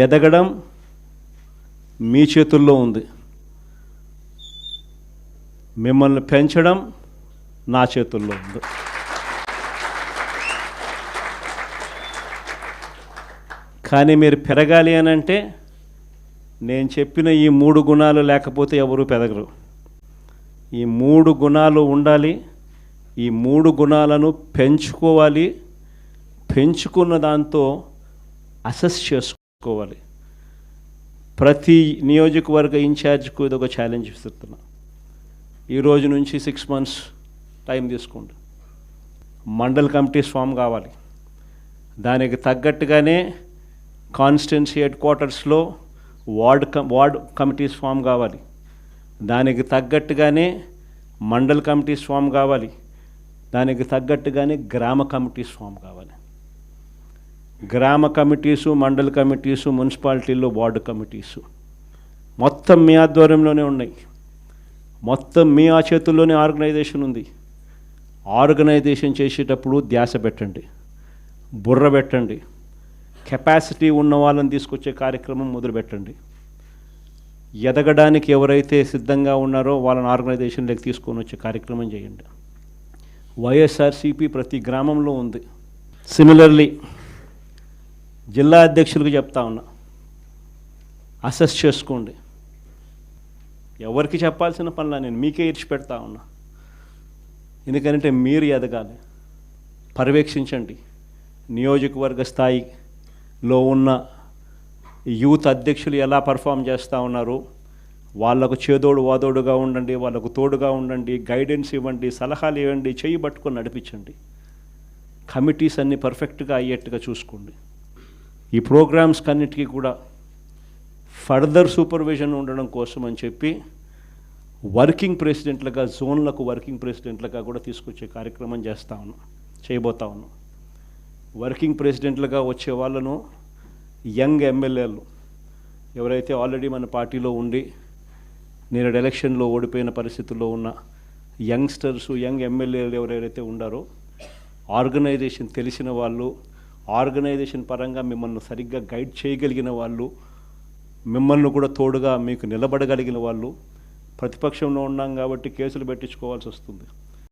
ఎదగడం మీ చేతుల్లో ఉంది, మిమ్మల్ని పెంచడం నా చేతుల్లో ఉంది. కానీ మీరు పెరగాలి అని అంటే నేను చెప్పిన ఈ 3 గుణాలు లేకపోతే ఎవరు పెరగరు. ఈ 3 గుణాలు ఉండాలి. ఈ 3 గుణాలను పెంచుకోవాలి. పెంచుకున్న దాంతో అసెస్ చేసుకోవాలి. ప్రతి నియోజకవర్గ ఇన్ఛార్జ్కు ఇది ఒక ఛాలెంజ్ ఇస్తున్నా. ఈరోజు నుంచి 6 months టైం తీసుకోండి. మండల్ కమిటీస్ ఫామ్ కావాలి. దానికి తగ్గట్టుగానే కాన్స్టిట్యున్సీ హెడ్ క్వార్టర్స్లో వార్డ్ కమిటీస్ ఫామ్ కావాలి. దానికి తగ్గట్టుగానే మండల్ కమిటీస్ ఫామ్ కావాలి. దానికి తగ్గట్టుగానే గ్రామ కమిటీస్ ఫామ్ కావాలి. గ్రామ కమిటీసు, మండల్ కమిటీసు, మున్సిపాలిటీల్లో వార్డు కమిటీసు మొత్తం మీ ఆధ్వర్యంలోనే ఉన్నాయి. మొత్తం మీ ఆ చేతుల్లోనే ఆర్గనైజేషన్ ఉంది. ఆర్గనైజేషన్ చేసేటప్పుడు ధ్యాస పెట్టండి, బుర్ర పెట్టండి. కెపాసిటీ ఉన్న వాళ్ళని తీసుకొచ్చే కార్యక్రమం మొదలుపెట్టండి. ఎదగడానికి ఎవరైతే సిద్ధంగా ఉన్నారో వాళ్ళని ఆర్గనైజేషన్లోకి తీసుకొని వచ్చే కార్యక్రమం చేయండి. వైఎస్ఆర్సీపీ ప్రతి గ్రామంలో ఉంది. సిమిలర్లీ జిల్లా అధ్యక్షులకు చెప్తా ఉన్నా, అసెస్ చేసుకోండి. ఎవరికి చెప్పాల్సిన పనులా నేను మీకే ఇచ్చి పెడతా ఉన్నా. ఎందుకంటే మీరు ఎదగాలి. పర్యవేక్షించండి. నియోజకవర్గ స్థాయిలో ఉన్న యూత్ అధ్యక్షులు ఎలా పర్ఫామ్ చేస్తూ ఉన్నారు, వాళ్ళకు చేదోడు వాదోడుగా ఉండండి, వాళ్ళకు తోడుగా ఉండండి, గైడెన్స్ ఇవ్వండి, సలహాలు ఇవ్వండి, చేయి పట్టుకొని నడిపించండి. కమిటీస్ అన్నీ పర్ఫెక్ట్గా అయ్యేట్టుగా చూసుకోండి. ఈ ప్రోగ్రామ్స్ కన్నిటికీ కూడా ఫర్దర్ సూపర్విజన్ ఉండడం కోసం అని చెప్పి వర్కింగ్ ప్రెసిడెంట్లుగా, జోన్లకు వర్కింగ్ ప్రెసిడెంట్లుగా కూడా తీసుకొచ్చే కార్యక్రమం చేయబోతా ఉన్నాం. వర్కింగ్ ప్రెసిడెంట్లుగా వచ్చే వాళ్ళను యంగ్ ఎమ్మెల్యేలు ఎవరైతే ఆల్రెడీ మన పార్టీలో ఉండి నేను ఎలక్షన్లో ఓడిపోయిన పరిస్థితుల్లో ఉన్న యంగ్స్టర్సు, యంగ్ ఎమ్మెల్యేలు ఎవరైతే ఉండారో, ఆర్గనైజేషన్ తెలిసిన వాళ్ళు, ఆర్గనైజేషన్ పరంగా మిమ్మల్ని సరిగ్గా గైడ్ చేయగలిగిన వాళ్ళు, మిమ్మల్ని కూడా తోడుగా మీకు నిలబడగలిగిన వాళ్ళు. ప్రతిపక్షంలో ఉన్నాం కాబట్టి కేసులు పెట్టించుకోవాల్సి వస్తుంది.